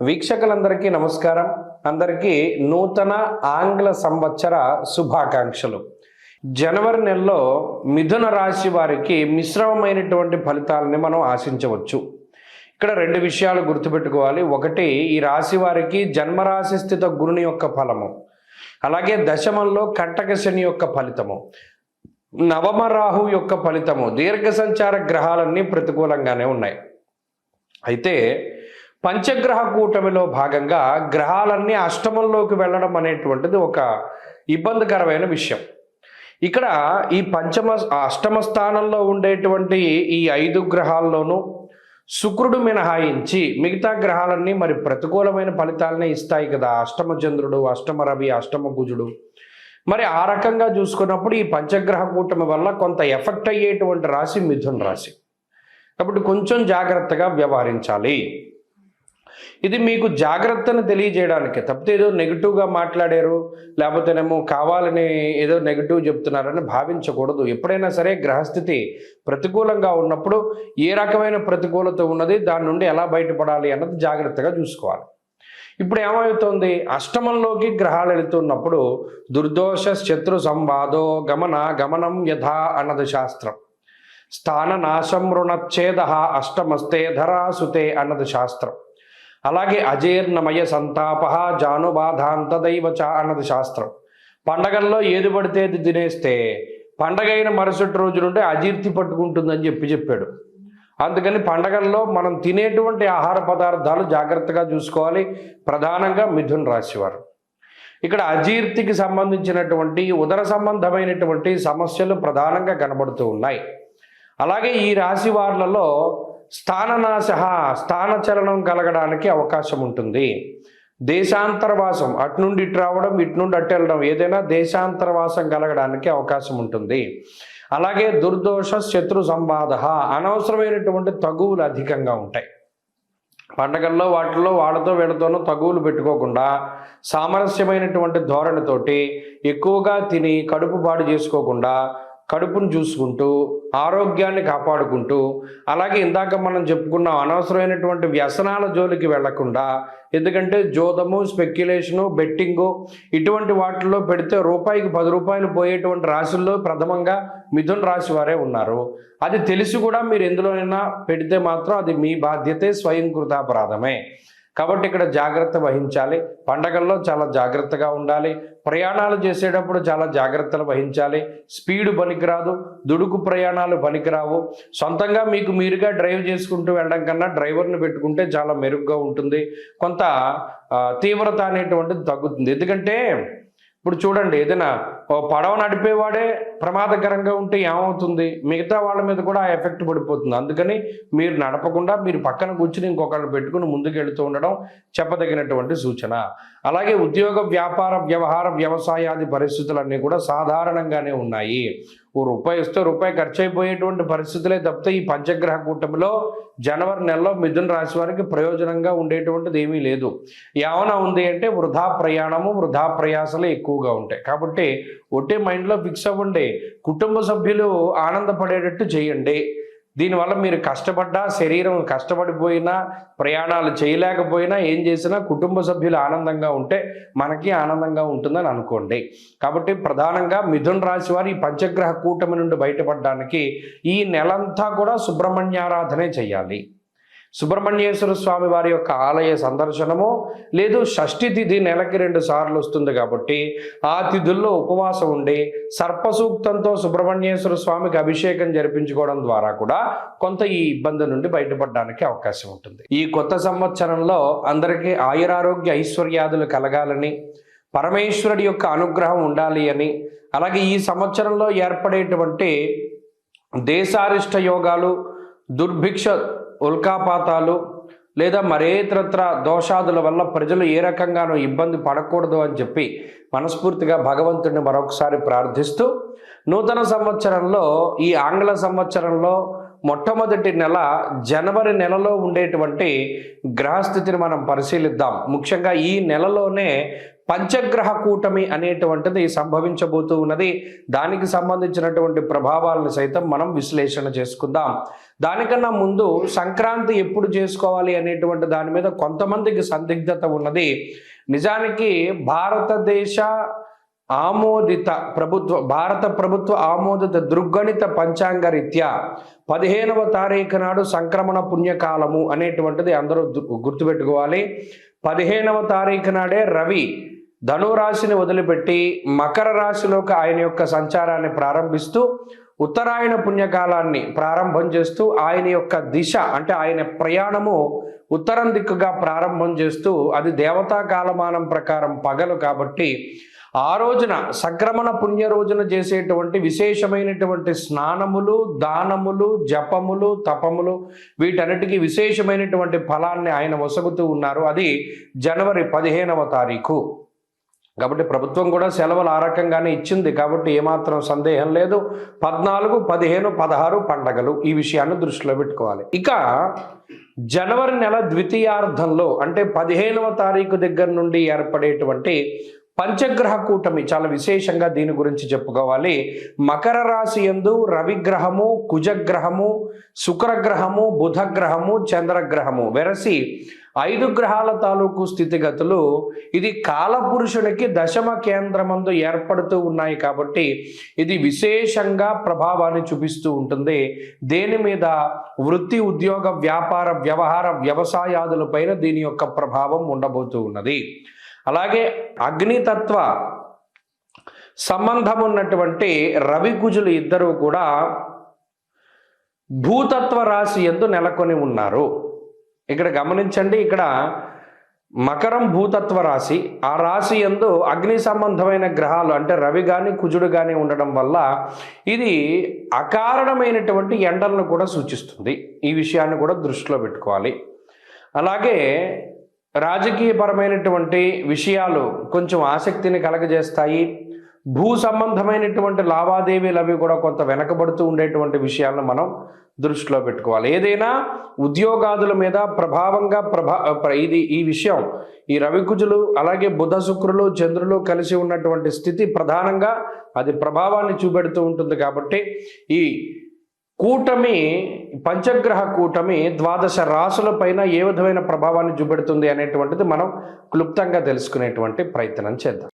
వీక్షకులందరికీ నమస్కారం. అందరికీ నూతన ఆంగ్ల సంవత్సర శుభాకాంక్షలు. జనవరి నెలలో మిథున రాశి వారికి మిశ్రమమైనటువంటి ఫలితాలని మనం ఆశించవచ్చు. ఇక్కడ రెండు విషయాలు గుర్తుపెట్టుకోవాలి. ఒకటి, ఈ రాశి వారికి జన్మరాశి స్థిత గురుని యొక్క ఫలము, అలాగే దశమంలో కంటక శని యొక్క ఫలితము, నవమ రాహు యొక్క ఫలితము, దీర్ఘ సంచార గ్రహాలన్నీ ప్రతికూలంగానే ఉన్నాయి. అయితే పంచగ్రహ కూటమిలో భాగంగా గ్రహాలన్నీ అష్టమంలోకి వెళ్ళడం అనేటువంటిది ఒక ఇబ్బందికరమైన విషయం. ఇక్కడ ఈ అష్టమ స్థానంలో ఉండేటువంటి ఈ 5 గ్రహాల్లోనూ శుక్రుడు మినహాయించి మిగతా గ్రహాలన్నీ మరి ప్రతికూలమైన ఫలితాలనే ఇస్తాయి కదా. అష్టమ చంద్రుడు, అష్టమ రవి, అష్టమ కుజుడు. మరి ఆ రకంగా చూసుకున్నప్పుడు ఈ పంచగ్రహ కూటమి వల్ల కొంత ఎఫెక్ట్ అయ్యేటువంటి రాశి మిథున రాశి. కాబట్టి కొంచెం జాగ్రత్తగా వ్యవహరించాలి. ఇది మీకు జాగ్రత్తను తెలియజేయడానికి, తప్పితే ఏదో నెగిటివ్గా మాట్లాడారు లేకపోతేనేమో కావాలని ఏదో నెగిటివ్ చెప్తున్నారని భావించకూడదు. ఎప్పుడైనా సరే గ్రహస్థితి ప్రతికూలంగా ఉన్నప్పుడు ఏ రకమైన ప్రతికూలత ఉన్నది, దాని నుండి ఎలా బయటపడాలి అన్నది జాగ్రత్తగా చూసుకోవాలి. ఇప్పుడు ఏమవుతుంది, అష్టమంలోకి గ్రహాలు వెళుతున్నప్పుడు దుర్దోష శత్రు సంవాదో గమనం యథా అన్నది శాస్త్రం. స్థాన నాశం రుణచ్ఛేద అష్టమస్తే ధరాసుతే అన్నది శాస్త్రం. అలాగే అజీర్ణమయ సంతాప జానుబాధాంత దైవచ అన్నది శాస్త్రం. పండగల్లో ఏది పడితే అది తినేస్తే పండగైన మరుసటి రోజు నుండి అజీర్తి పట్టుకుంటుందని చెప్పాడు. అందుకని పండగల్లో మనం తినేటువంటి ఆహార పదార్థాలు జాగ్రత్తగా చూసుకోవాలి. ప్రధానంగా మిథున రాశి వారు ఇక్కడ అజీర్తికి సంబంధించినటువంటి ఉదర సంబంధమైనటువంటి సమస్యలు ప్రధానంగా కనబడుతూ ఉన్నాయి. అలాగే ఈ రాశి వారులలో స్థానచలనం కలగడానికి అవకాశం ఉంటుంది. దేశాంతరవాసం, అటు నుండి ఇటు రావడం, ఇటు నుండి అటు వెళ్ళడం, ఏదైనా దేశాంతరవాసం కలగడానికి అవకాశం ఉంటుంది. అలాగే దుర్దోష శత్రు సంబాధ, అనవసరమైనటువంటి తగువులు అధికంగా ఉంటాయి. పండగల్లో వాటిల్లో వాళ్ళతో వీళ్ళతోనూ తగువులు పెట్టుకోకుండా సామరస్యమైనటువంటి ధోరణితోటి ఎక్కువగా తిని కడుపు పాడు చేసుకోకుండా కడుపును చూసుకుంటూ ఆరోగ్యాన్ని కాపాడుకుంటూ, అలాగే ఇందాక మనం చెప్పుకున్నాం అనవసరమైనటువంటి వ్యసనాల జోలికి వెళ్లకుండా, ఎందుకంటే జోదము, స్పెక్యులేషను, బెట్టింగు ఇటువంటి వాటిల్లో పెడితే రూపాయికి 10 రూపాయలు పోయేటువంటి రాశుల్లో ప్రథమంగా మిథున రాశి వారే ఉన్నారు. అది తెలిసి కూడా మీరు ఎందులోనైనా పెడితే మాత్రం అది మీ బాధ్యతే, స్వయంకృతాపరాధమే. కాబట్టి ఇక్కడ జాగ్రత్త వహించాలి. పండగల్లో చాలా జాగ్రత్తగా ఉండాలి. ప్రయాణాలు చేసేటప్పుడు చాలా జాగ్రత్తలు వహించాలి. స్పీడ్ పనికిరాదు, దుడుకు ప్రయాణాలు పనికిరావు. సొంతంగా మీకు మీరుగా డ్రైవ్ చేసుకుంటూ వెళ్ళడం కన్నా డ్రైవర్ని పెట్టుకుంటే చాలా మెరుగ్గా ఉంటుంది. కొంత తీవ్రత అనేటువంటిది తగ్గుతుంది. ఎందుకంటే ఇప్పుడు చూడండి, ఏదైనా పడవ నడిపేవాడే ప్రమాదకరంగా ఉంటే ఏమవుతుంది, మిగతా వాళ్ళ మీద కూడా ఆ ఎఫెక్ట్ పడిపోతుంది. అందుకని మీరు నడపకుండా మీరు పక్కన కూర్చుని ఇంకొకరిని పెట్టుకుని ముందుకు వెళుతూ ఉండడం చెప్పదగినటువంటి సూచన. అలాగే ఉద్యోగ, వ్యాపార, వ్యవహార, వ్యవసాయాది పరిస్థితులన్నీ కూడా సాధారణంగానే ఉన్నాయి. రూపాయి ఇస్తే రూపాయి ఖర్చు అయిపోయేటువంటి పరిస్థితులే తప్పితే ఈ పంచగ్రహ కూటమిలో జనవరి నెలలో మిథున రాశి వారికి ప్రయోజనంగా ఉండేటువంటిది ఏమీ లేదు. ఏమైనా ఉంది అంటే వృధా ప్రయాణము, వృధా ప్రయాసలు ఎక్కువగా ఉంటాయి. కాబట్టి ఒకే మైండ్లో ఫిక్స్ అవ్వండి. కుటుంబ సభ్యులు ఆనందపడేటట్టు చేయండి. దీనివల్ల మీరు కష్టపడ్డా, శరీరం కష్టపడిపోయినా, ప్రయాణాలు చేయలేకపోయినా, ఏం చేసినా కుటుంబ సభ్యులు ఆనందంగా ఉంటే మనకి ఆనందంగా ఉంటుందని అనుకోండి. కాబట్టి ప్రధానంగా మిథున రాశి వారు ఈ పంచగ్రహ కూటమి నుండి బయటపడడానికి ఈ నెలంతా కూడా సుబ్రహ్మణ్యారాధనే చేయాలి. సుబ్రహ్మణ్యేశ్వర స్వామి వారి యొక్క ఆలయ సందర్శనము, లేదు షష్ఠి తిథి నెలకి 2 సార్లు వస్తుంది కాబట్టి ఆ తిథుల్లో ఉపవాసం ఉండి సర్పసూక్తంతో సుబ్రహ్మణ్యేశ్వర స్వామికి అభిషేకం జరిపించుకోవడం ద్వారా కూడా కొంత ఈ ఇబ్బంది నుండి బయటపడడానికి అవకాశం ఉంటుంది. ఈ కొత్త సంవత్సరంలో అందరికీ ఆయురారోగ్య ఐశ్వర్యాదులు కలగాలని, పరమేశ్వరుడి యొక్క అనుగ్రహం ఉండాలి అని, అలాగే ఈ సంవత్సరంలో ఏర్పడేటువంటి దేశారిష్ట యోగాలు, దుర్భిక్ష, ఉల్కాపాతాలు లేదా మరేతరత్ర దోషాదుల వల్ల ప్రజలు ఏ రకంగానూ ఇబ్బంది పడకూడదు అని చెప్పి మనస్ఫూర్తిగా భగవంతుడిని మరొకసారి ప్రార్థిస్తూ, నూతన సంవత్సరంలో ఈ ఆంగ్ల సంవత్సరంలో మొట్టమొదటి నెల జనవరి నెలలో ఉండేటువంటి గ్రహస్థితిని మనం పరిశీలిద్దాం. ముఖ్యంగా ఈ నెలలోనే పంచగ్రహ కూటమి అనేటువంటిది సంభవించబోతూ ఉన్నది. దానికి సంబంధించినటువంటి ప్రభావాలను సైతం మనం విశ్లేషణ చేసుకుందాం. దానికన్నా ముందు సంక్రాంతి ఎప్పుడు చేసుకోవాలి అనేటువంటి దాని మీద కొంతమందికి సందిగ్ధత ఉన్నది. నిజానికి భారత ప్రభుత్వ ఆమోదిత దృగ్గణిత పంచాంగ రీత్యా 15వ తారీఖు నాడు సంక్రమణ పుణ్యకాలము అనేటువంటిది అందరూ గుర్తుపెట్టుకోవాలి. 15వ తారీఖు నాడే రవి ధనురాశిని వదిలిపెట్టి మకర రాశిలోకి ఆయన యొక్క సంచారాన్ని ప్రారంభిస్తూ ఉత్తరాయణ పుణ్యకాలాన్ని ప్రారంభం చేస్తూ ఆయన యొక్క దిశ అంటే ఆయన ప్రయాణము ఉత్తరం దిక్కుగా ప్రారంభం చేస్తూ అది దేవతా కాలమానం ప్రకారం పగలు కాబట్టి ఆ రోజున సంక్రమణ పుణ్య రోజున చేసేటువంటి విశేషమైనటువంటి స్నానములు, దానములు, జపములు, తపములు వీటన్నిటికీ విశేషమైనటువంటి ఫలాన్ని ఆయన వసగుతూ ఉన్నారు. అది జనవరి 15వ తారీఖు కాబట్టి ప్రభుత్వం కూడా సెలవులు ఆ రకంగానే ఇచ్చింది కాబట్టి ఏమాత్రం సందేహం లేదు. 14, 15, 16 పండగలు ఈ విషయాన్ని దృష్టిలో పెట్టుకోవాలి. ఇక జనవరి నెల ద్వితీయార్థంలో అంటే 15వ తారీఖు దగ్గర నుండి ఏర్పడేటువంటి పంచగ్రహ కూటమి చాలా విశేషంగా దీని గురించి చెప్పుకోవాలి. మకర రాశి యందు రవిగ్రహము, కుజగ్రహము, శుక్రగ్రహము, బుధగ్రహము, చంద్రగ్రహము వెరసి 5 గ్రహాల తాలూకు స్థితిగతులు ఇది కాలపురుషునికి దశమ కేంద్రమందు ఏర్పడుతూ ఉన్నాయి కాబట్టి ఇది విశేషంగా ప్రభావాన్ని చూపిస్తూ ఉంటుంది. దేని మీద? వృత్తి, ఉద్యోగ, వ్యాపార, వ్యవహార, వ్యవసాయాదులపైన దీని యొక్క ప్రభావం ఉండబోతూ ఉన్నది. అలాగే అగ్నితత్వ సంబంధం ఉన్నటువంటి రవి కుజులు ఇద్దరూ కూడా భూతత్వ రాశి యందు నెలకొని ఉన్నారు. ఇక్కడ గమనించండి, ఇక్కడ మకరం భూతత్వ రాశి, ఆ రాశి యందు అగ్ని సంబంధమైన గ్రహాలు అంటే రవి కానీ కుజుడు కానీ ఉండడం వల్ల ఇది అకారణమైనటువంటి ఎండలను కూడా సూచిస్తుంది. ఈ విషయాన్ని కూడా దృష్టిలో పెట్టుకోవాలి. అలాగే రాజకీయపరమైనటువంటి విషయాలు కొంచెం ఆసక్తిని కలగజేస్తాయి. భూ సంబంధమైనటువంటి లావాదేవీలు అవి కూడా కొంత వెనకబడుతూ ఉండేటువంటి విషయాలను మనం దృష్టిలో పెట్టుకోవాలి. ఏదైనా ఉద్యోగాదుల మీద ప్రభావంగా ఈ విషయం ఈ రవికుజులు అలాగే బుధ, శుక్రులు, చంద్రులు కలిసి ఉన్నటువంటి స్థితి ప్రధానంగా అది ప్రభావాన్ని చూపెడుతూ ఉంటుంది. కాబట్టి ఈ కూటమి పంచగ్రహ కూటమి 12 రాశుల పైన ఏ విధమైన ప్రభావాన్ని చూపెడుతుంది అనేటువంటిది మనం క్లుప్తంగా తెలుసుకునేటువంటి ప్రయత్నం చేద్దాం.